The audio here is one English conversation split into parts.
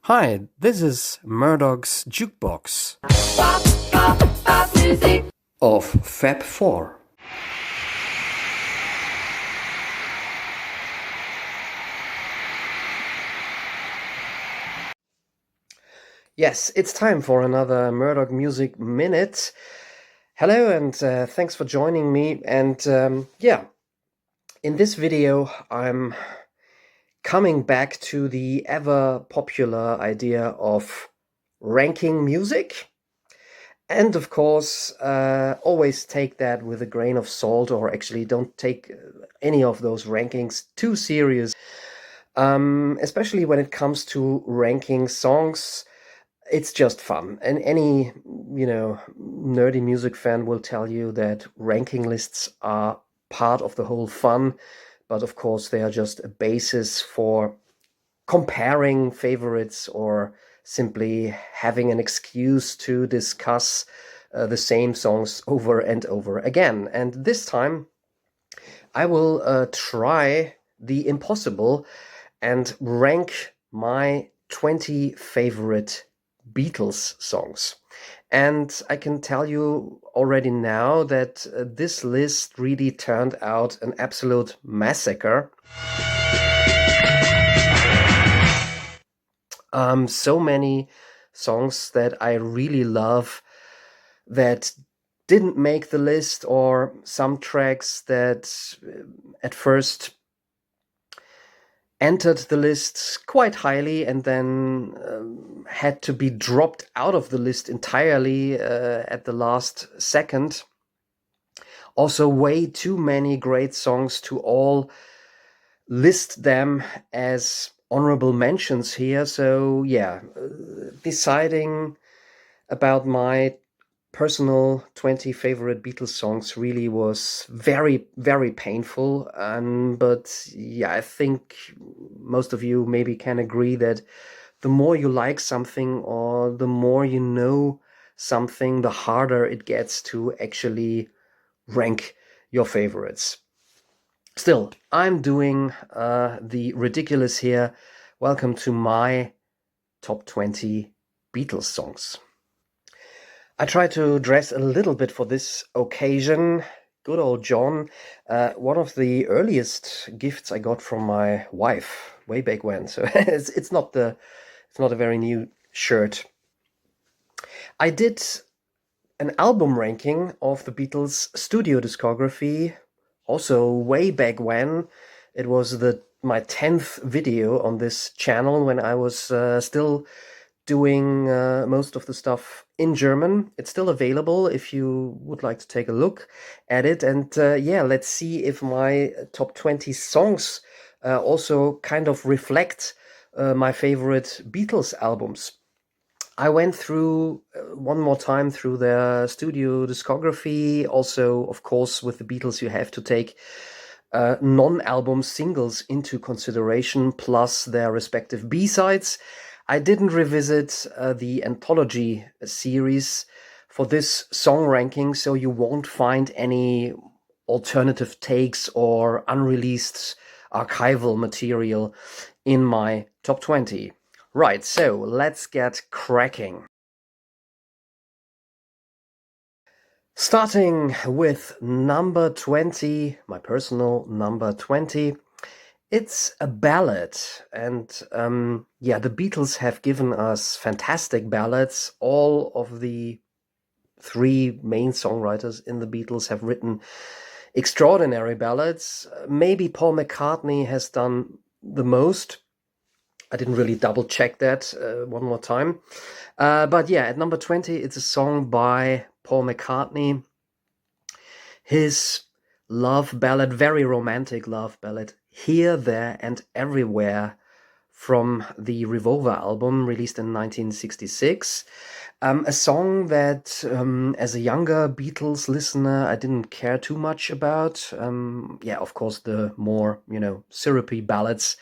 Hi, this is Murdoch's Jukebox Pop, pop, pop music. of Fab 4. Yes, it's time for another Murdoch Music Minute. Hello and thanks for joining me. And in this video, I'm coming back to the ever popular idea of ranking music. And of course, always take that with a grain of salt, or actually don't take any of those rankings too serious. Especially when it comes to ranking songs, it's just fun. And any, nerdy music fan will tell you that ranking lists are part of the whole fun. But of course, they are just a basis for comparing favorites or simply having an excuse to discuss the same songs over and over again. And this time, I will try the impossible and rank my 20 favorite Beatles songs. And I can tell you already now that this list really turned out an absolute massacre. So many songs that I really love that didn't make the list, or some tracks that at first entered the list quite highly and then had to be dropped out of the list entirely at the last second. Also, way too many great songs to all list them as honorable mentions here. So, deciding about my personal 20 favorite Beatles songs really was very, very painful. But yeah, I think most of you maybe can agree that the more you like something or the more you know something, the harder it gets to actually rank your favorites. Still, I'm doing the ridiculous here. Welcome to my top 20 Beatles songs. I tried to dress a little bit for this occasion. Good old John. One of the earliest gifts I got from my wife way back when. So it's not a very new shirt. I did an album ranking of the Beatles' studio discography, also way back when. It was my 10th video on this channel when I was still doing most of the stuff in German. It's still available if you would like to take a look at it. And let's see if my top 20 songs also kind of reflect my favorite Beatles albums. I went through one more time through their studio discography. Also, of course, with the Beatles, you have to take non-album singles into consideration, plus their respective B-sides. I didn't revisit the anthology series for this song ranking, so you won't find any alternative takes or unreleased archival material in my top 20. Right, so let's get cracking. Starting with number 20, my personal number 20. It's a ballad, and the Beatles have given us fantastic ballads. All of the three main songwriters in the Beatles have written extraordinary ballads. Maybe Paul McCartney has done the most. I didn't really double check that one more time. But yeah, at number 20, it's a song by Paul McCartney. His love ballad, very romantic love ballad, Here, There and Everywhere, from the Revolver album released in 1966. A song that, as a younger Beatles listener, I didn't care too much about. Of course, the more, syrupy ballads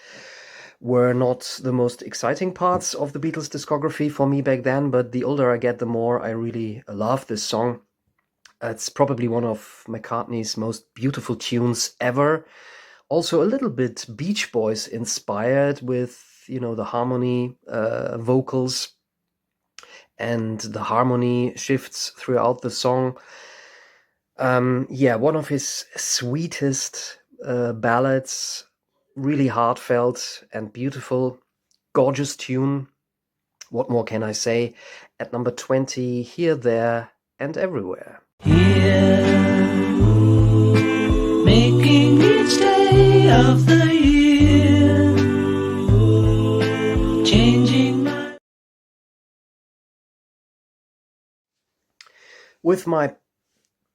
were not the most exciting parts of the Beatles discography for me back then, but the older I get, the more I really love this song. It's probably one of McCartney's most beautiful tunes ever. Also a little bit Beach Boys inspired, with the harmony vocals, and the harmony shifts throughout the song. One of his sweetest ballads, really heartfelt and beautiful, gorgeous tune. What more can I say? At number 20, Here, There, and Everywhere. Here, making each day of the year, changing my... With my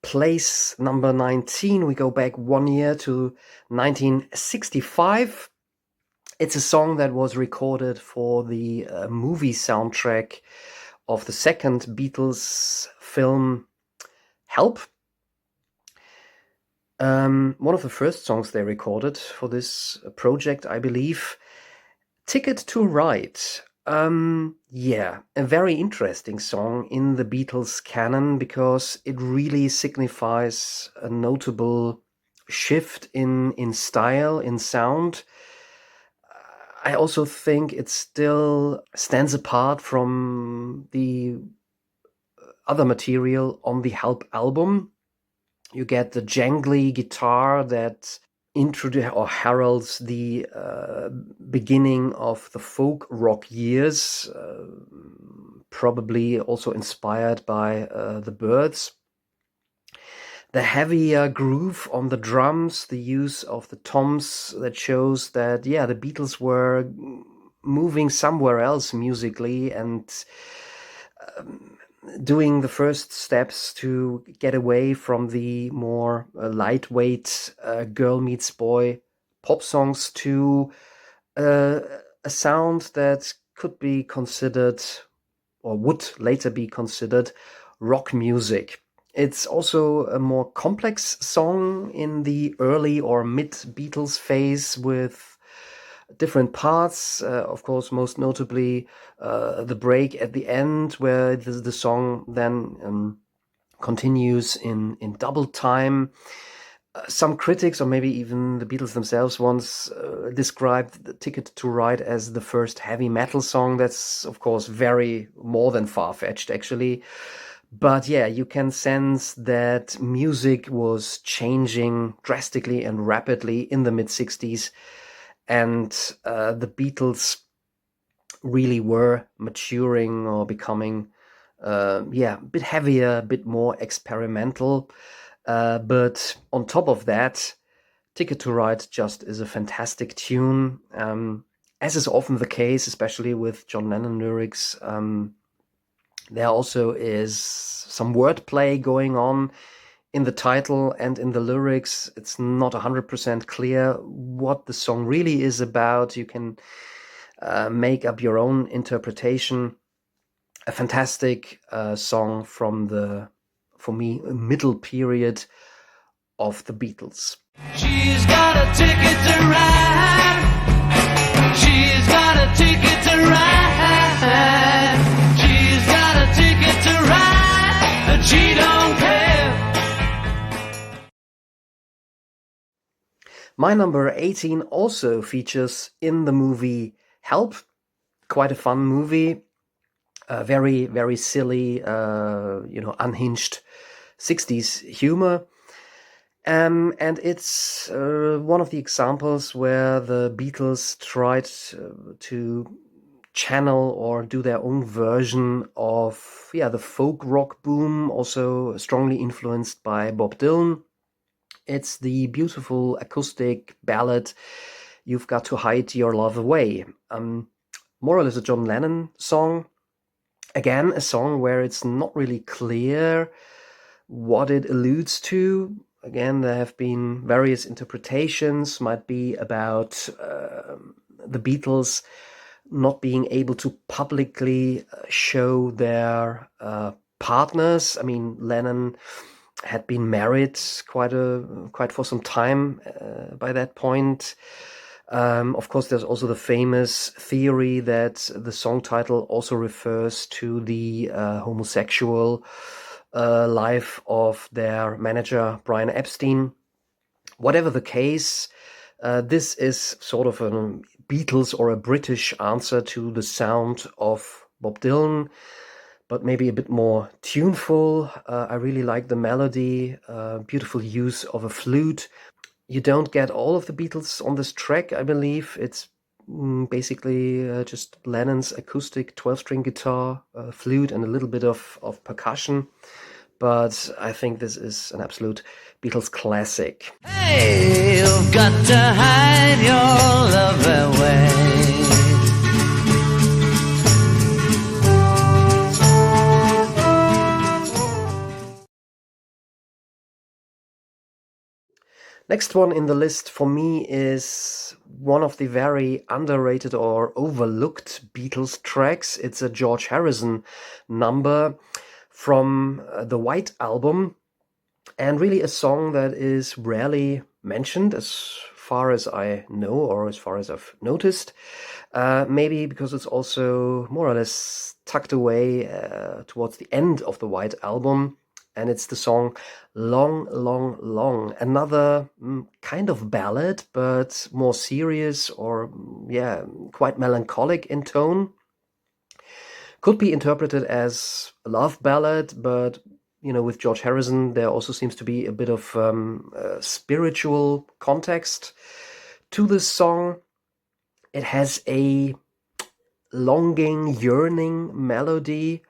place number 19, we go back 1 year to 1965. It's a song that was recorded for the movie soundtrack of the second Beatles film, Help. One of the first songs they recorded for this project, I believe. Ticket to Ride. A very interesting song in the Beatles canon, because it really signifies a notable shift in style, in sound. I also think it still stands apart from the other material on the Help album. You get the jangly guitar that heralds the beginning of the folk rock years, probably also inspired by the Byrds. The heavier groove on the drums, the use of the toms, that shows that, the Beatles were moving somewhere else musically and doing the first steps to get away from the more lightweight girl meets boy pop songs to a sound that could be considered, or would later be considered, rock music. It's also a more complex song in the early or mid-Beatles phase, with different parts. Of course, most notably the break at the end, where the song then continues in double time. Some critics, or maybe even the Beatles themselves, once described the Ticket to Ride as the first heavy metal song. That's, of course, very more than far-fetched, actually. But you can sense that music was changing drastically and rapidly in the mid-60s. And the Beatles really were maturing or becoming, a bit heavier, a bit more experimental. But on top of that, Ticket to Ride just is a fantastic tune. As is often the case, especially with John Lennon lyrics, there also is some wordplay going on in the title and in the lyrics. It's not 100% clear what the song really is about. You can make up your own interpretation. A fantastic song from the, for me, middle period of the Beatles. She's got a ticket to ride. She's got a ticket to ride. She's got a ticket to ride, but she don't care. My number 18 also features in the movie Help. Quite a fun movie. Very, very silly, unhinged 60s humor. And it's one of the examples where the Beatles tried to channel or do their own version of the folk rock boom, also strongly influenced by Bob Dylan. It's the beautiful acoustic ballad, You've Got to Hide Your Love Away. More or less a John Lennon song. Again, a song where it's not really clear what it alludes to. Again, there have been various interpretations. Might be about the Beatles not being able to publicly show their partners. I mean, Lennon had been married quite for some time by that point. Of course, there's also the famous theory that the song title also refers to the homosexual life of their manager, Brian Epstein. Whatever the case, this is sort of a Beatles or a British answer to the sound of Bob Dylan, but maybe a bit more tuneful. I really like the melody, beautiful use of a flute. You don't get all of the Beatles on this track, I believe. It's basically just Lennon's acoustic 12-string guitar, flute, and a little bit of percussion. But I think this is an absolute Beatles classic. Hey, you've got to hide your love away. Next one in the list for me is one of the very underrated or overlooked Beatles tracks. It's a George Harrison number from the White Album, and really a song that is rarely mentioned as far as I know, or as far as I've noticed. Maybe because it's also more or less tucked away towards the end of the White Album. And it's the song Long, Long, Long. Another kind of ballad, but more serious or, quite melancholic in tone. Could be interpreted as a love ballad, but, with George Harrison, there also seems to be a bit of spiritual context to this song. It has a longing, yearning melody.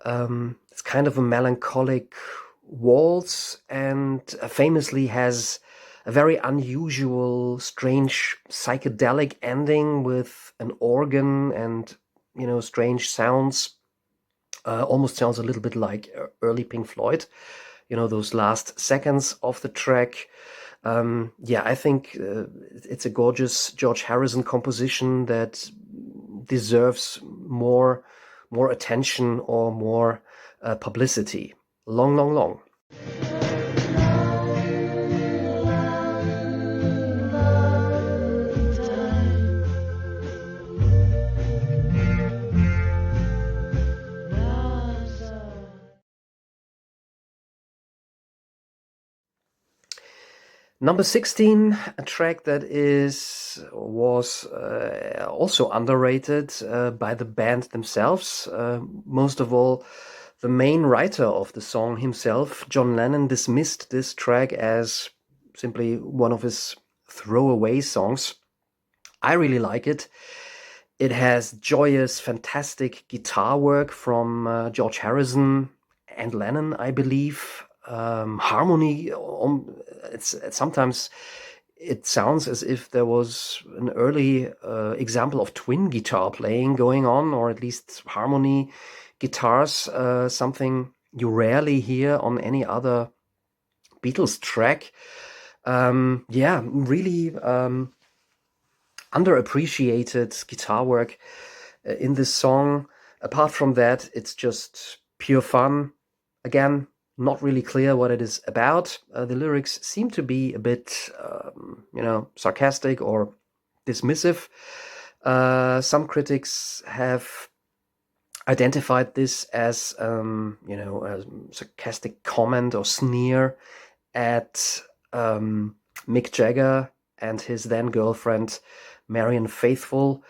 It's kind of a melancholic waltz, and famously has a very unusual, strange, psychedelic ending with an organ and, strange sounds. Almost sounds a little bit like early Pink Floyd, those last seconds of the track. I think it's a gorgeous George Harrison composition that deserves more attention or more publicity. Long, long, long. Number 16, a track that was also underrated by the band themselves. Most of all, the main writer of the song himself, John Lennon, dismissed this track as simply one of his throwaway songs. I really like it. It has joyous, fantastic guitar work from George Harrison and Lennon, I believe. Harmony, sometimes it sounds as if there was an early example of twin guitar playing going on, or at least harmony guitars, something you rarely hear on any other Beatles track. Really underappreciated guitar work in this song. Apart from that, it's just pure fun. Again, not really clear what it is about. The lyrics seem to be a bit, sarcastic or dismissive. Some critics have identified this as, a sarcastic comment or sneer at Mick Jagger and his then girlfriend, Marianne Faithfull.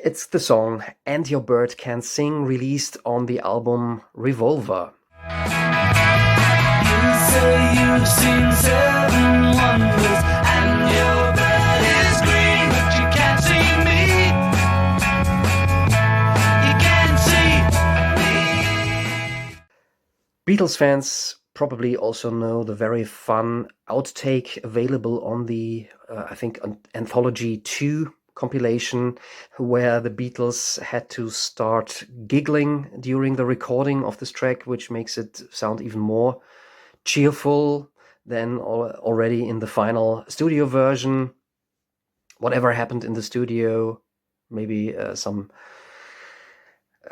It's the song And Your Bird Can Sing, released on the album Revolver. You've seen 7 wonders, and your bird is green, but you can't see me. You can't see me. Beatles fans probably also know the very fun outtake available on the, Anthology 2 compilation, where the Beatles had to start giggling during the recording of this track, which makes it sound even more cheerful than already in the final studio version. Whatever happened in the studio, maybe some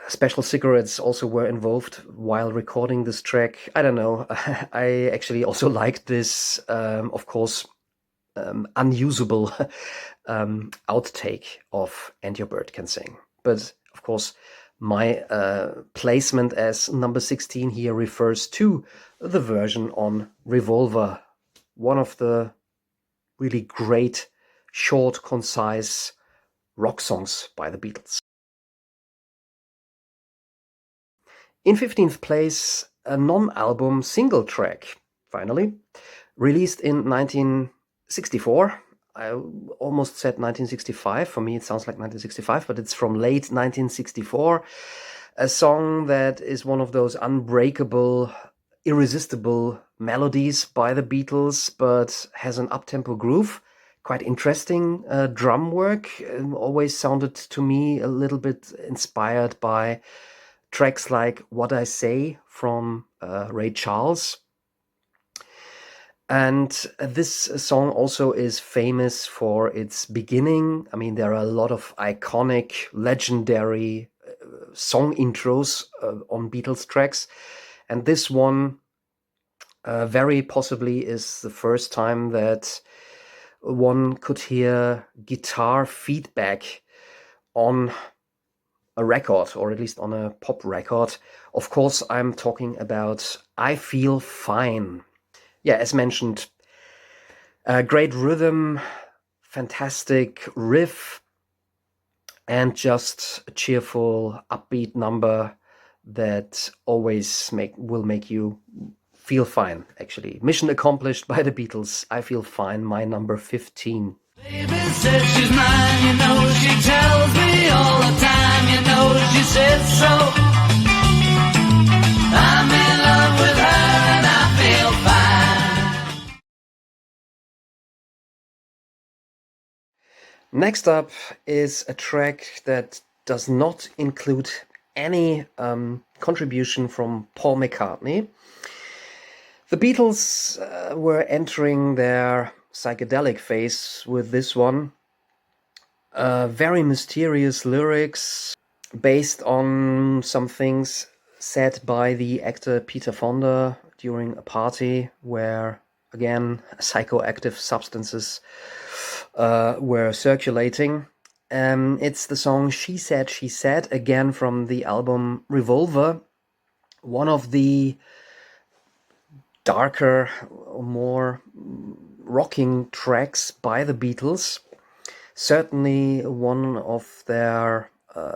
special cigarettes also were involved while recording this track. I don't know. I actually also liked this, of course, unusable outtake of And Your Bird Can Sing. But of course, my placement as number 16 here refers to the version on Revolver, one of the really great, short, concise rock songs by the Beatles. In 15th place, a non-album single track, finally, released in 1964. I almost said 1965. For me, it sounds like 1965, but it's from late 1964. A song that is one of those unbreakable, irresistible melodies by the Beatles, but has an up-tempo groove. Quite interesting drum work. Always sounded to me a little bit inspired by tracks like What I Say from Ray Charles. And this song also is famous for its beginning. I mean, there are a lot of iconic, legendary song intros on Beatles tracks. And this one very possibly is the first time that one could hear guitar feedback on a record, or at least on a pop record. Of course, I'm talking about I Feel Fine. Yeah, as mentioned, great rhythm, fantastic riff, and just a cheerful, upbeat number that always will make you feel fine, actually. Mission accomplished by the Beatles. I Feel Fine, my number 15. Baby says she's mine, you know she tells me all the time, you know she says so. I'm in love with her and I feel fine. Next up is a track that does not include any contribution from Paul McCartney. The Beatles were entering their psychedelic phase with this one. Very mysterious lyrics based on some things said by the actor Peter Fonda during a party where, again, psychoactive substances were circulating. It's the song She Said, again from the album Revolver, one of the darker, more rocking tracks by the Beatles. Certainly one of their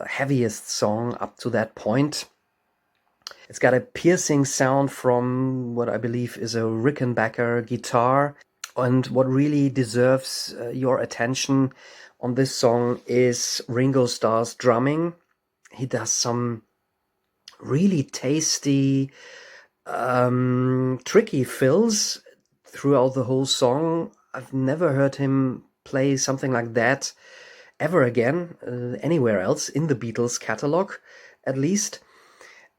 heaviest song up to that point. It's got a piercing sound from what I believe is a Rickenbacker guitar. And what really deserves your attention on this song is Ringo Starr's drumming. He does some really tasty, tricky fills throughout the whole song. I've never heard him play something like that ever again, anywhere else in the Beatles catalog, at least.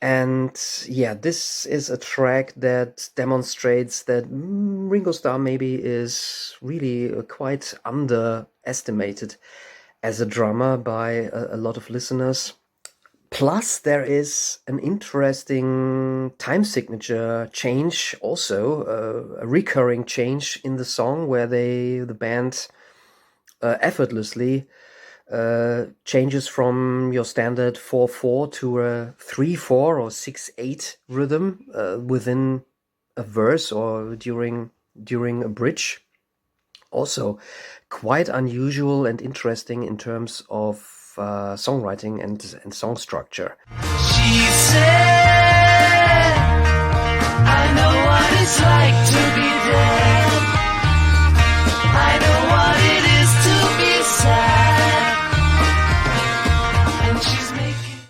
And yeah, this is a track that demonstrates that Ringo Starr maybe is really quite underestimated as a drummer by a lot of listeners. Plus, there is an interesting time signature change, also a recurring change in the song where the band effortlessly changes from your standard 4/4 to a 3/4 or 6/8 rhythm within a verse or during a bridge. Also, quite unusual and interesting in terms of songwriting and song structure. She said, I know what it's like to be dead. I know what it is to be sad. And she's making...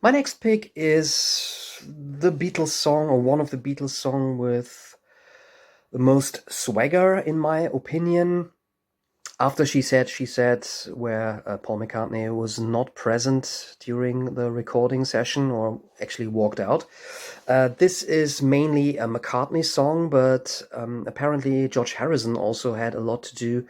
My next pick is the Beatles song, or one of the Beatles songs with the most swagger, in my opinion. After She Said, where Paul McCartney was not present during the recording session or actually walked out. This is mainly a McCartney song, but apparently George Harrison also had a lot to do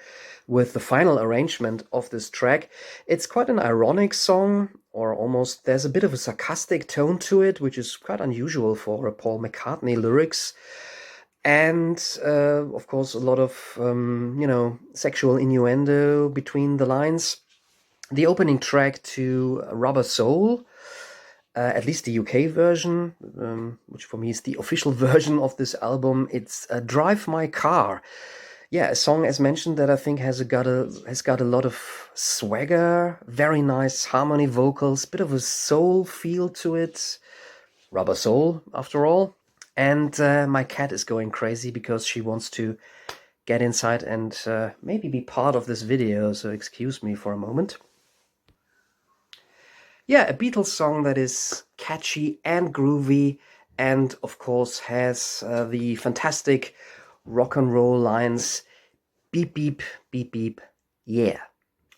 with the final arrangement of this track. It's quite an ironic song, or almost there's a bit of a sarcastic tone to it, which is quite unusual for a Paul McCartney lyrics. And, of course, a lot of, sexual innuendo between the lines. The opening track to Rubber Soul, at least the UK version, which for me is the official version of this album, it's Drive My Car. Yeah, a song as mentioned that I think has got a lot of swagger, very nice harmony vocals, bit of a soul feel to it. Rubber Soul, after all. And my cat is going crazy because she wants to get inside and maybe be part of this video, so excuse me for a moment. Yeah, a Beatles song that is catchy and groovy, and of course has the fantastic rock and roll lines, beep beep, beep beep, yeah.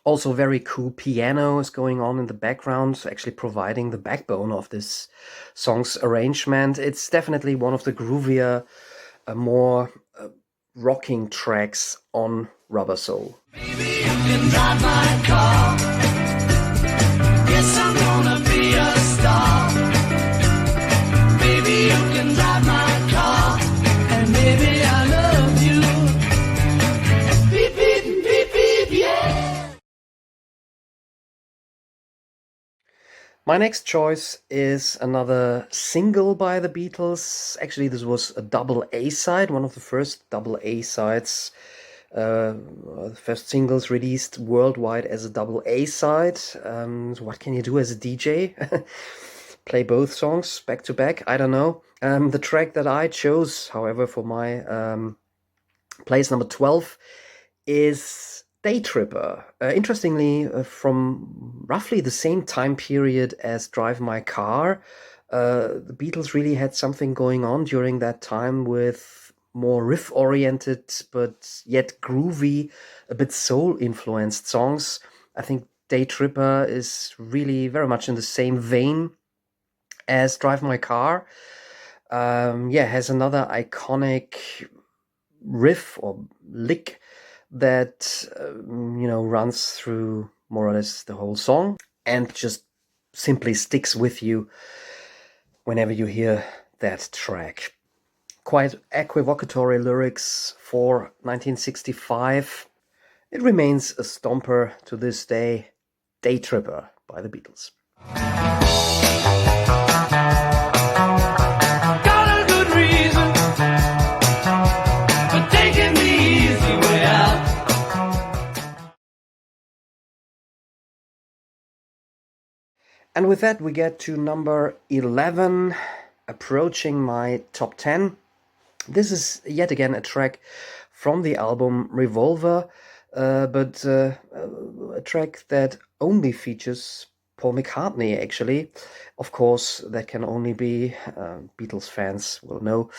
Also very cool piano is going on in the background, actually providing the backbone of this song's arrangement. It's definitely one of the groovier, more rocking tracks on Rubber Soul. Maybe you can drive my car. Yes, I'm gonna be a star. Maybe you can drive my car. And maybe I love you. Beep, beep, beep, beep, yeah. My next choice is another single by the Beatles. Actually, this was a double A side, one of the first double A sides. The first singles released worldwide as a double A side. So what can you do as a DJ? Play both songs back to back? I don't know. The track that I chose, however, for my place number 12 is Day Tripper. Interestingly, from roughly the same time period as Drive My Car, the Beatles really had something going on during that time with more riff-oriented but yet groovy, a bit soul-influenced songs. I think Day Tripper is really very much in the same vein as Drive My Car. Has another iconic riff or lick that runs through more or less the whole song and just simply sticks with you whenever you hear that track. Quite equivocatory lyrics for 1965. It remains a stomper to this day. Day Tripper by the Beatles. Got a good reason for taking the easy way out. And with that, we get to number 11, approaching my top 10. This is yet again a track from the album Revolver, but a track that only features Paul McCartney, actually. Of course, that can only be, Beatles fans will know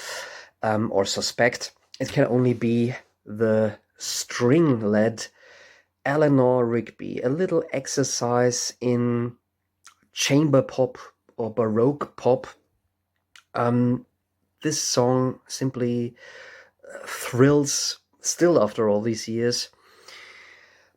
or suspect, it can only be the string-led Eleanor Rigby, a little exercise in chamber pop or baroque pop. This song simply thrills, still after all these years,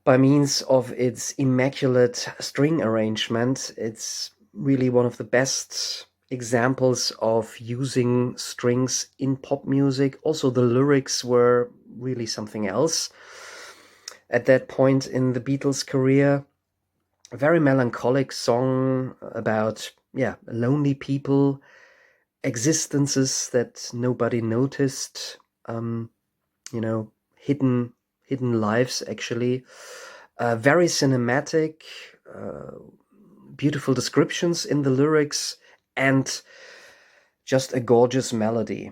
by means of its immaculate string arrangement. It's really one of the best examples of using strings in pop music. Also, the lyrics were really something else at that point in the Beatles' career. A very melancholic song about, lonely people, existences that nobody noticed, hidden lives, actually. Very cinematic, beautiful descriptions in the lyrics, and just a gorgeous melody.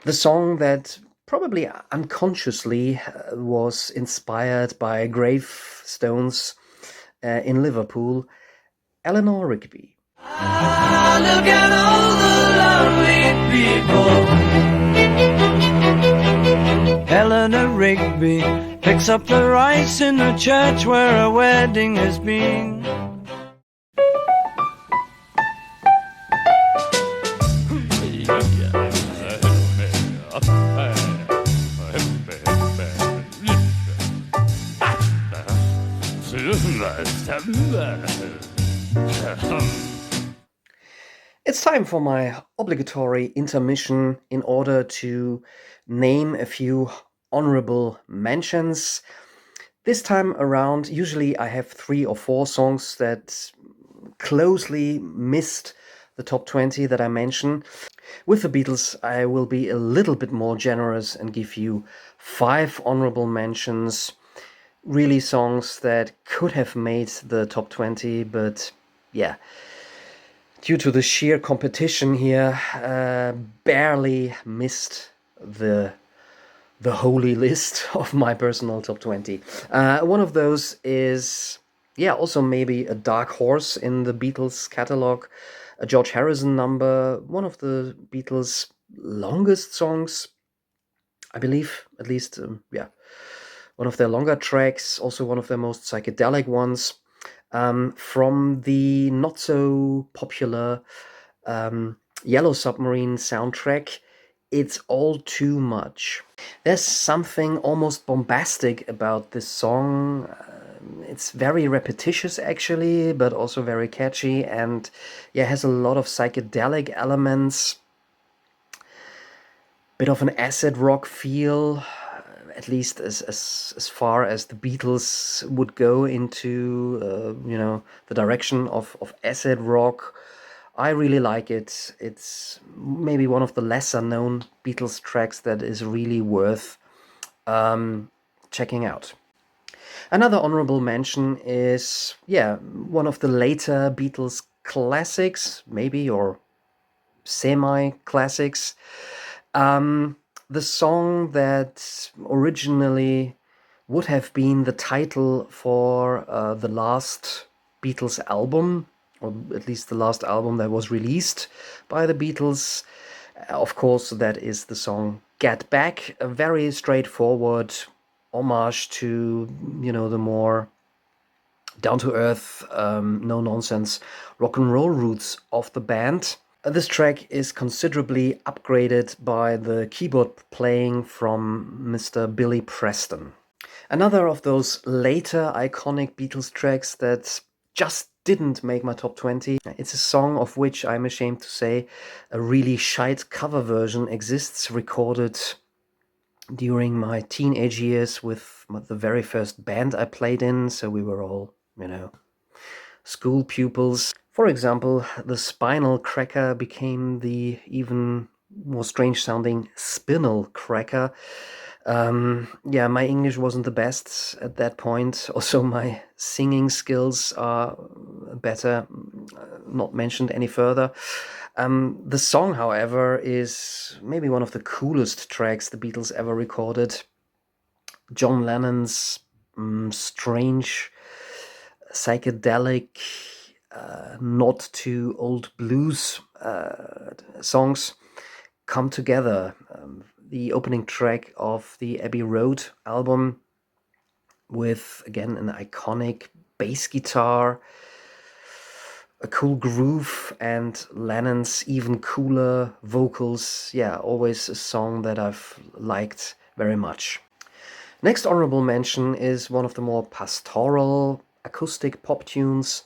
The song that probably unconsciously was inspired by gravestones in Liverpool, Eleanor Rigby. Ah, look at all the lonely people. Eleanor Rigby picks up the rice in the church where a wedding has been. It's time for my obligatory intermission in order to name a few honorable mentions. This time around, usually I have 3 or 4 songs that closely missed the top 20 that I mentioned. With the Beatles, I will be a little bit more generous and give you 5 honorable mentions. Really songs that could have made the top 20, but yeah, due to the sheer competition here, barely missed the holy list of my personal top 20. One of those is, yeah, also maybe a dark horse in the Beatles catalog, a George Harrison number, one of the Beatles' longest songs, I believe, at least, yeah, one of their longer tracks, also one of their most psychedelic ones, from the not so popular Yellow Submarine soundtrack. It's All Too Much. There's something almost bombastic about this song. It's very repetitious actually, but also very catchy, and yeah, has a lot of psychedelic elements. Bit of an acid rock feel, at least as far as the Beatles would go into, the direction of acid rock. I really like it. It's maybe one of the lesser known Beatles tracks that is really worth checking out. Another honorable mention is, yeah, one of the later Beatles classics, maybe, or semi-classics. The song that originally would have been the title for the last Beatles album, or at least the last album that was released by the Beatles. Of course, that is the song Get Back, a very straightforward homage to, the more down-to-earth, no-nonsense rock and roll roots of the band. This track is considerably upgraded by the keyboard playing from Mr. Billy Preston. Another of those later iconic Beatles tracks that just didn't make my top 20. It's a song of which I'm ashamed to say a really shite cover version exists, recorded during my teenage years with the very first band I played in, so we were all, school pupils. For example, the Spinal Cracker became the even more strange sounding Spinal Cracker. Yeah, my English wasn't the best at that point. Also, my singing skills are better, not mentioned any further. The song, however, is maybe one of the coolest tracks the Beatles ever recorded. John Lennon's strange, psychedelic, not too old blues songs come together. The opening track of the Abbey Road album with, again, an iconic bass guitar, a cool groove, and Lennon's even cooler vocals. Yeah, always a song that I've liked very much. Next honorable mention is one of the more pastoral acoustic pop tunes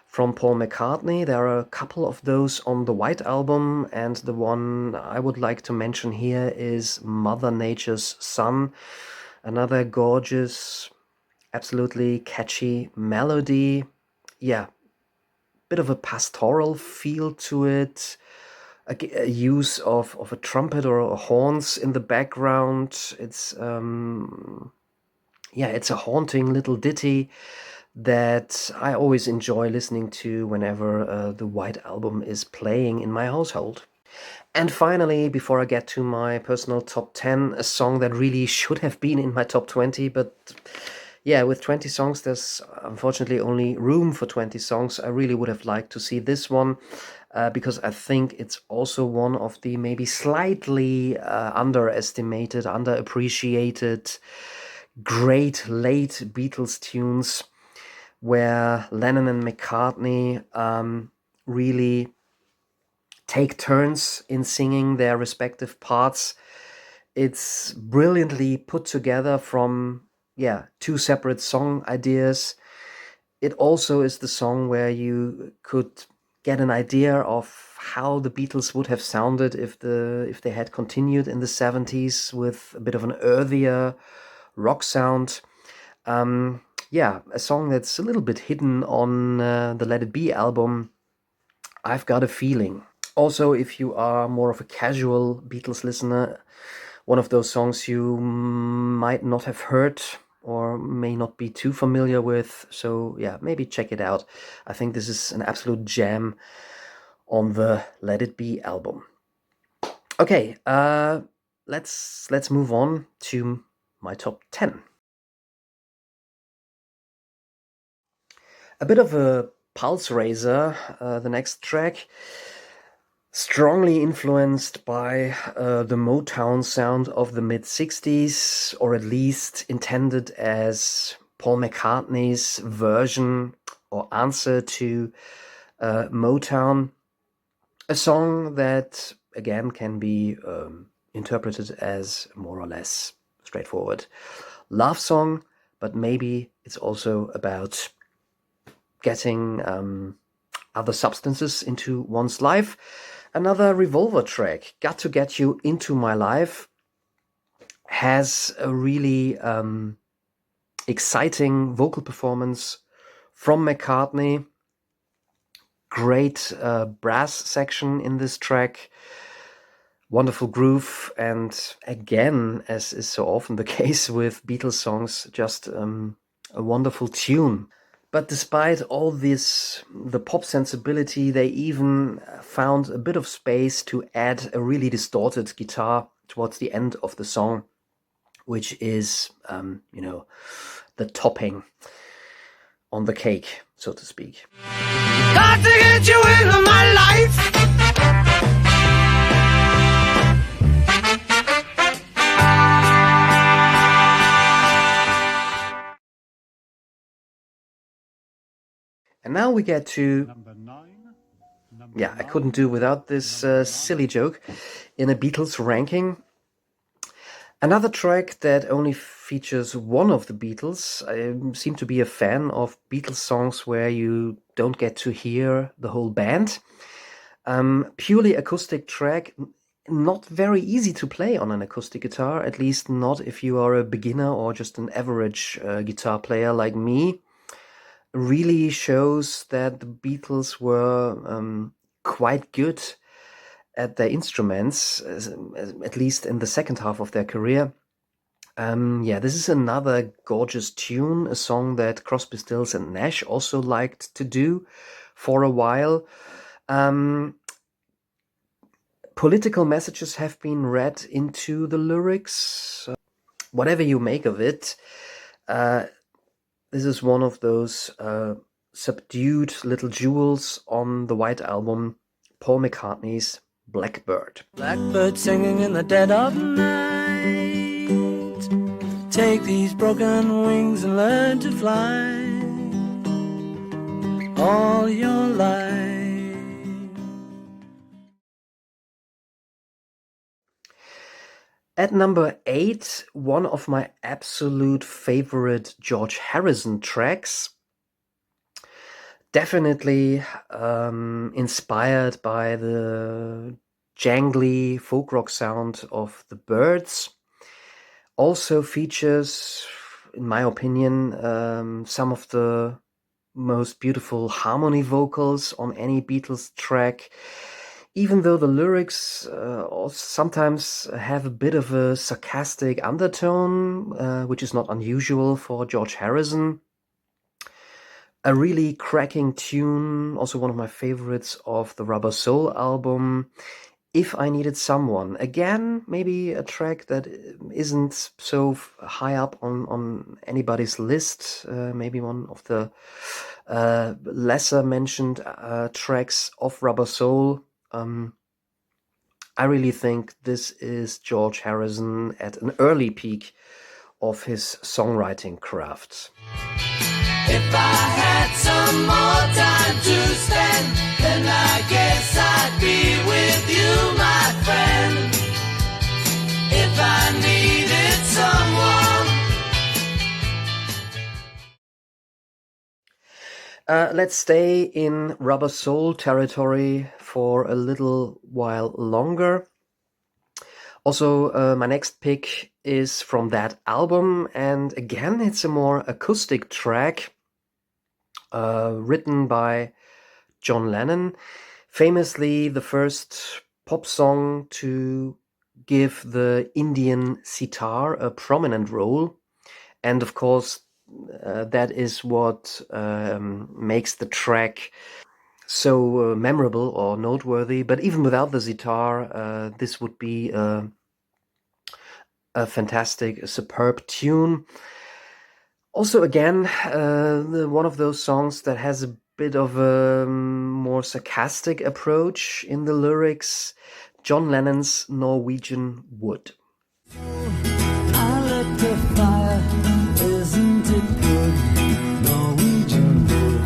from Paul McCartney. There are a couple of those on the White Album, and the one I would like to mention here is Mother Nature's Son. Another gorgeous, absolutely catchy melody. Yeah, bit of a pastoral feel to it. A use of a trumpet or horns in the background. It's it's a haunting little ditty that I always enjoy listening to whenever the White Album is playing in my household. And finally, before I get to my personal top 10, a song that really should have been in my top 20, but yeah, with 20 songs, there's unfortunately only room for 20 songs. I really would have liked to see this one, because I think it's also one of the maybe slightly underestimated, underappreciated, great late Beatles tunes, where Lennon and McCartney really take turns in singing their respective parts. It's brilliantly put together from, two separate song ideas. It also is the song where you could get an idea of how the Beatles would have sounded if they had continued in the 70s with a bit of an earthier rock sound. A song that's a little bit hidden on the Let It Be album, I've Got a Feeling. Also, if you are more of a casual Beatles listener, one of those songs you might not have heard or may not be too familiar with. So yeah, maybe check it out. I think this is an absolute gem on the Let It Be album. Okay, let's move on to my top 10. A bit of a pulse raiser, the next track. Strongly influenced by the Motown sound of the mid-60s, or at least intended as Paul McCartney's version or answer to Motown. A song that, again, can be interpreted as more or less straightforward love song, but maybe it's also about getting other substances into one's life. Another Revolver track, Got to Get You Into My Life, has a really exciting vocal performance from McCartney. Great brass section in this track. Wonderful groove, and again, as is so often the case with Beatles songs, just a wonderful tune. But despite all this, the pop sensibility, they even found a bit of space to add a really distorted guitar towards the end of the song, which is, the topping on the cake, so to speak. Got to get you into my life. And now we get to, I couldn't do without this silly joke in a Beatles ranking. Another track that only features one of the Beatles. I seem to be a fan of Beatles songs where you don't get to hear the whole band. Purely acoustic track, not very easy to play on an acoustic guitar, at least not if you are a beginner or just an average guitar player like me. Really shows that the Beatles were quite good at their instruments, at least in the second half of their career. This is another gorgeous tune, a song that Crosby, Stills and Nash also liked to do for a while. Political messages have been read into the lyrics. Whatever you make of it, this is one of those subdued little jewels on the White Album, Paul McCartney's Blackbird. Blackbird singing in the dead of night. Take these broken wings and learn to fly all your life. At number 8, one of my absolute favorite George Harrison tracks. Definitely inspired by the jangly folk rock sound of the Byrds. Also features, in my opinion, some of the most beautiful harmony vocals on any Beatles track. Even though the lyrics also sometimes have a bit of a sarcastic undertone, which is not unusual for George Harrison. A really cracking tune, also one of my favorites of the Rubber Soul album. If I Needed Someone. Again, maybe a track that isn't so high up on anybody's list. Maybe one of the lesser mentioned tracks of Rubber Soul. I really think this is George Harrison at an early peak of his songwriting craft. If I had some more time to spend, then I guess I'd be with you, my friend. If I needed someone. Let's stay in Rubber Soul territory for a little while longer. Also, my next pick is from that album, and again, it's a more acoustic track written by John Lennon, Famously, the first pop song to give the Indian sitar a prominent role. And of course, that is what makes the track so memorable or noteworthy. But even without the sitar, this would be a fantastic, a superb tune. Also, again, one of those songs that has a bit of a more sarcastic approach in the lyrics. John Lennon's Norwegian Wood. I lit the fire, isn't it good? Norwegian wood.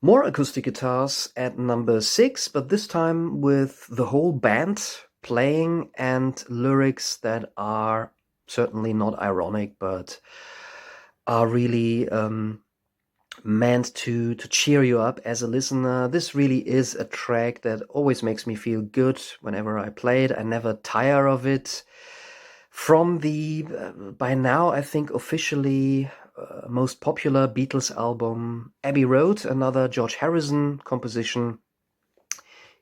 More acoustic guitars at number 6, but this time with the whole band playing and lyrics that are certainly not ironic, but are really meant to cheer you up as a listener. This really is a track that always makes me feel good whenever I play it. I never tire of it. From the, by now, I think officially most popular Beatles album, Abbey Road, another George Harrison composition.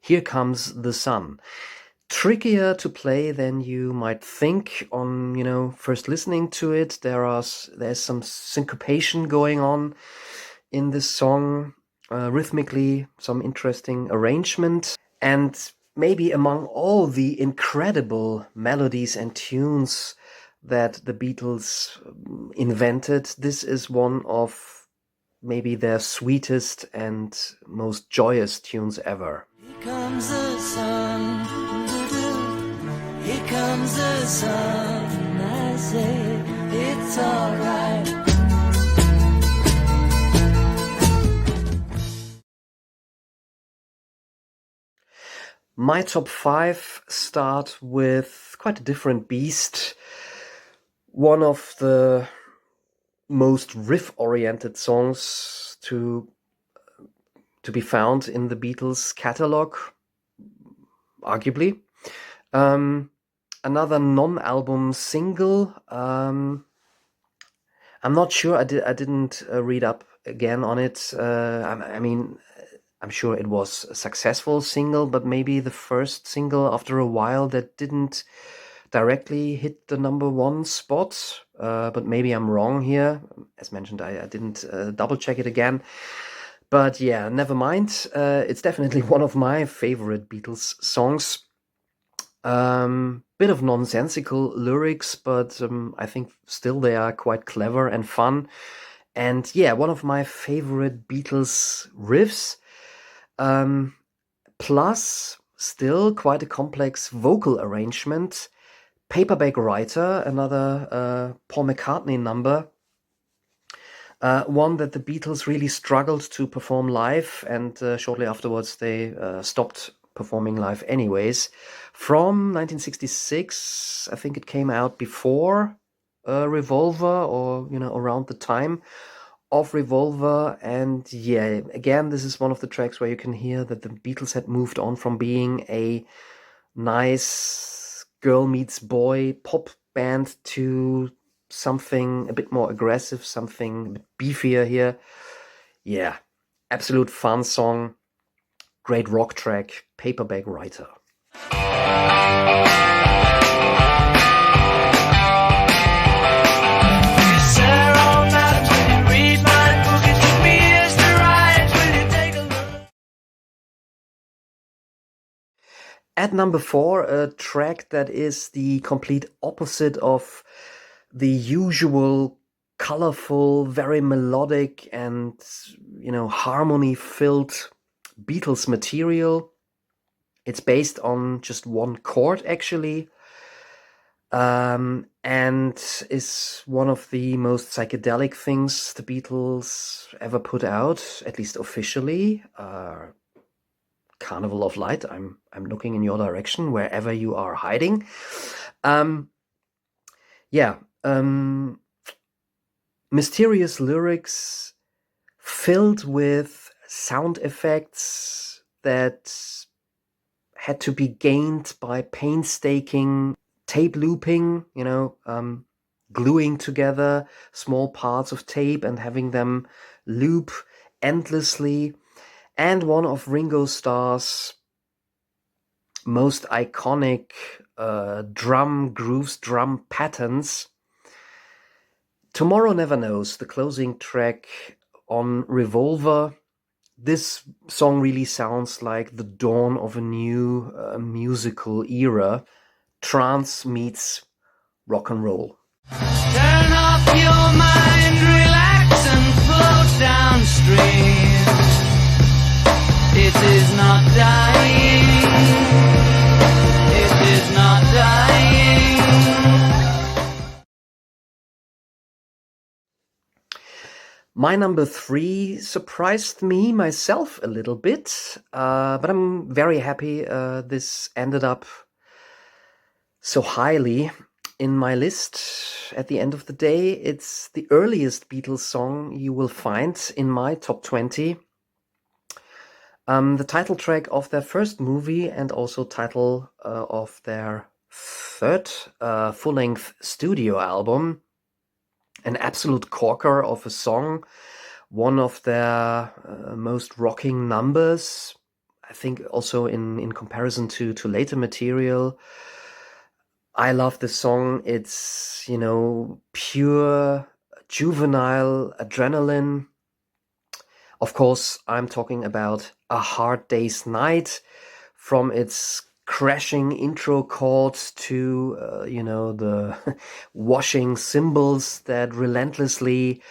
Here Comes the Sun. Trickier to play than you might think on, first listening to it. There's some syncopation going on in this song, rhythmically, some interesting arrangement. And maybe among all the incredible melodies and tunes that the Beatles invented, this is one of maybe their sweetest and most joyous tunes ever. Here comes the sun, here comes the sun, I say it's alright. My top 5 start with quite a different beast. One of the most riff-oriented songs to be found in the Beatles catalog, arguably. Another non-album single. I'm not sure. I didn't read up again on it. I'm sure it was a successful single, but maybe the first single after a while that didn't directly hit the number 1 spot. But maybe I'm wrong here. As mentioned, I didn't double check it again. But yeah, never mind. It's definitely one of my favorite Beatles songs. Bit of nonsensical lyrics, but I think still they are quite clever and fun. And yeah, one of my favorite Beatles riffs. Plus, still quite a complex vocal arrangement. Paperback Writer, another Paul McCartney number. One that the Beatles really struggled to perform live, and shortly afterwards they stopped performing live anyways. From 1966, I think it came out before Revolver, or around the time of Revolver. And yeah, again, this is one of the tracks where you can hear that the Beatles had moved on from being a nice girl meets boy pop band to something a bit more aggressive, something a bit beefier here. Yeah, absolute fun song, great rock track, Paperback Writer. At number 4, a track that is the complete opposite of the usual colorful, very melodic and, harmony-filled Beatles material. It's based on just one chord, actually, and is one of the most psychedelic things the Beatles ever put out, at least officially. Carnival of Light. I'm looking in your direction wherever you are hiding. Mysterious lyrics filled with sound effects that had to be gained by painstaking tape looping, gluing together small parts of tape and having them loop endlessly. And one of Ringo Starr's most iconic drum grooves, drum patterns. Tomorrow Never Knows, the closing track on Revolver. This song really sounds like the dawn of a new musical era. Trance meets rock and roll. Turn off your mind, relax and float downstream. It is not dying. It is not dying. My number 3 surprised me myself a little bit, but I'm very happy this ended up so highly in my list. At the end of the day, it's the earliest Beatles song you will find in my top 20. The title track of their first movie and also title of their third full-length studio album. An absolute corker of a song, one of their most rocking numbers, I think also in comparison to later material. I love this song. It's, pure juvenile adrenaline. Of course, I'm talking about A Hard Day's Night, from its crashing intro chords to, the washing cymbals that relentlessly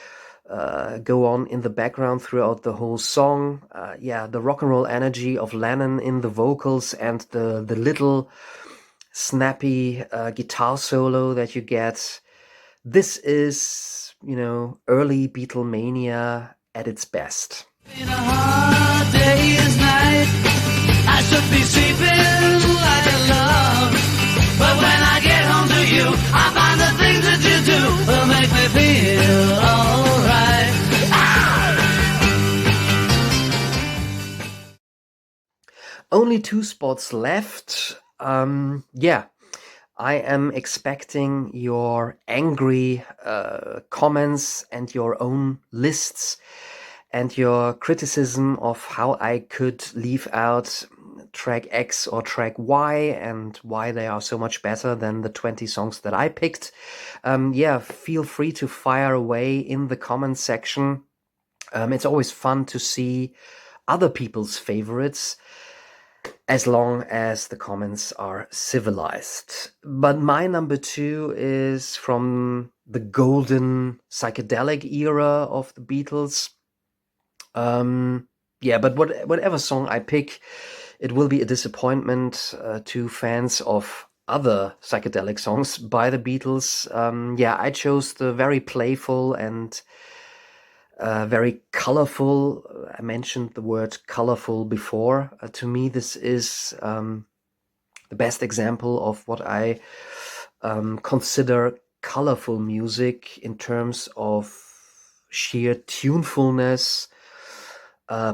go on in the background throughout the whole song. The rock and roll energy of Lennon in the vocals and the little snappy guitar solo that you get. This is, early Beatlemania at its best. In a hard day's night, I should be sleeping like a love. But when I get home to you, I find the things that you do will make me feel alright. Only 2 spots left. I am expecting your angry comments and your own lists and your criticism of how I could leave out track X or track Y and why they are so much better than the 20 songs that I picked. Feel free to fire away in the comments section. It's always fun to see other people's favorites, as long as the comments are civilized. But my number 2 is from the golden psychedelic era of the Beatles. But whatever song I pick, it will be a disappointment to fans of other psychedelic songs by the Beatles. I chose the very playful and very colorful. I mentioned the word colorful before. To me, this is the best example of what I consider colorful music in terms of sheer tunefulness,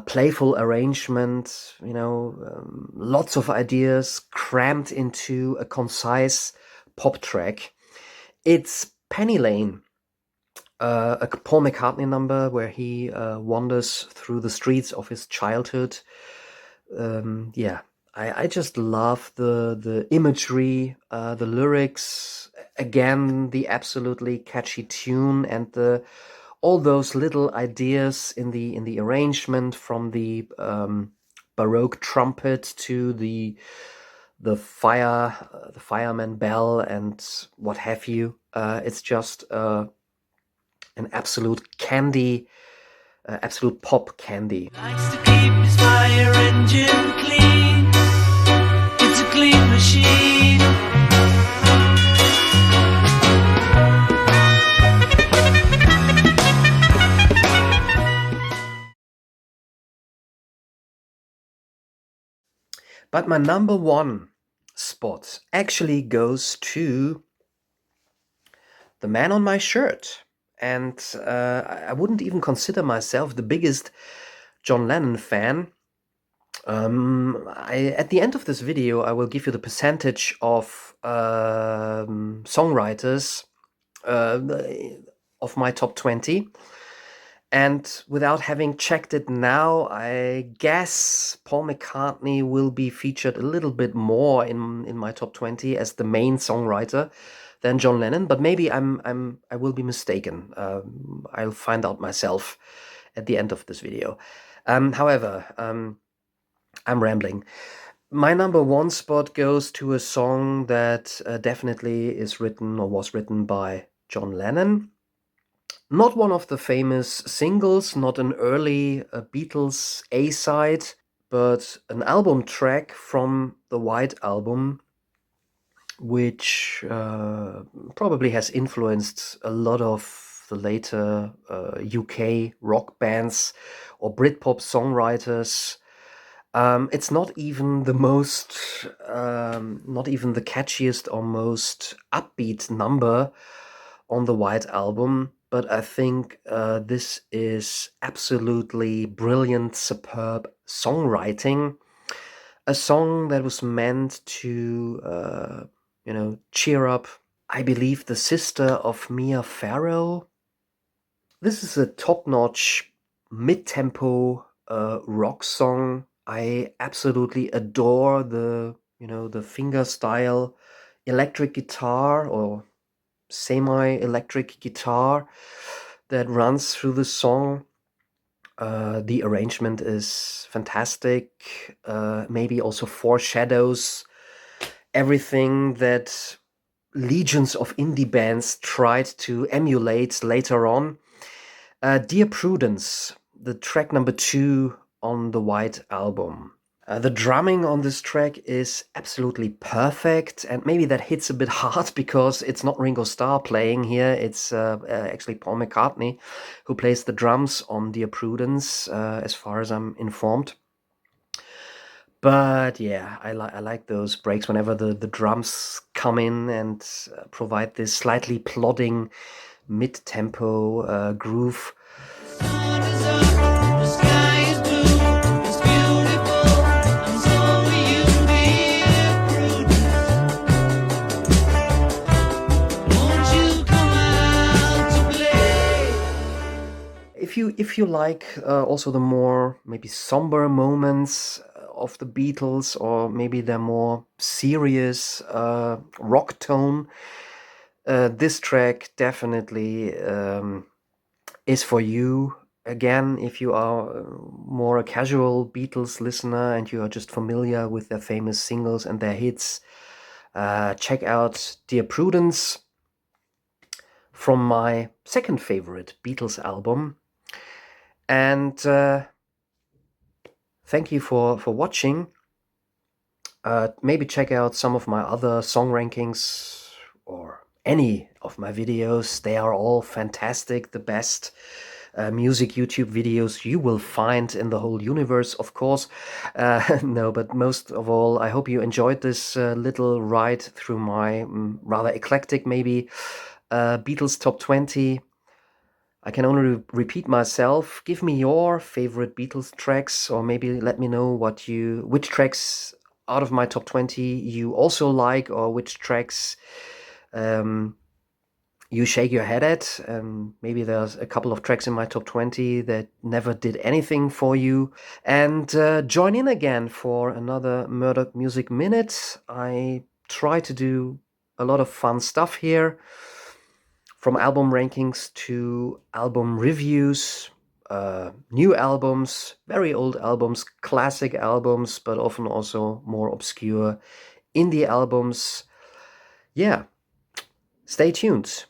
playful arrangement, lots of ideas crammed into a concise pop track. It's Penny Lane, a Paul McCartney number where he wanders through the streets of his childhood. I just love the imagery, the lyrics, again, the absolutely catchy tune and all those little ideas in the arrangement, from the Baroque trumpet to the fireman bell and what have you. It's just an absolute candy, absolute pop candy. Likes to keep his fire engine clean. It's a clean machine. But my number 1 spot actually goes to The Man on My Shirt. And I wouldn't even consider myself the biggest John Lennon fan. At the end of this video, I will give you the percentage of songwriters of my top 20. And without having checked it now, I guess Paul McCartney will be featured a little bit more in my top 20 as the main songwriter than John Lennon. But maybe I will be mistaken. I'll find out myself at the end of this video. However, I'm rambling. My number one spot goes to a song that definitely is written or was written by John Lennon. Not one of the famous singles, not an early Beatles A-side, but an album track from the White Album, which probably has influenced a lot of the later UK rock bands or Britpop songwriters. It's not even the most, not even the catchiest or most upbeat number on the White Album, but I think this is absolutely brilliant, superb songwriting. A song that was meant to, cheer up, I believe, the sister of Mia Farrow. This is a top-notch, mid-tempo rock song. I absolutely adore the fingerstyle electric guitar or semi-electric guitar that runs through the song. The arrangement is fantastic. Maybe also foreshadows everything that legions of indie bands tried to emulate later on. Dear Prudence, the track number 2 on the White Album. The drumming on this track is absolutely perfect, and maybe that hits a bit hard because it's not Ringo Starr playing here, it's actually Paul McCartney who plays the drums on Dear Prudence, as far as I'm informed. But yeah, I like those breaks whenever the drums come in and provide this slightly plodding mid-tempo groove. If you like also the more maybe somber moments of the Beatles, or maybe their more serious rock tone, this track definitely is for you. Again, if you are more a casual Beatles listener and you are just familiar with their famous singles and their hits, check out Dear Prudence from my second favorite Beatles album. And thank you for watching. Maybe check out some of my other song rankings or any of my videos. They are all fantastic, the best music YouTube videos you will find in the whole universe, of course. No, but most of all, I hope you enjoyed this little ride through my rather eclectic, maybe, Beatles Top 20. I can only repeat myself. Give me your favorite Beatles tracks, or maybe let me know which tracks out of my top 20 you also like, or which tracks you shake your head at. Maybe there's a couple of tracks in my top 20 that never did anything for you. And join in again for another Murdoch Music Minute. I try to do a lot of fun stuff here, from album rankings to album reviews, new albums, very old albums, classic albums, but often also more obscure indie albums. Yeah, stay tuned.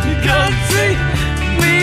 You can't see me.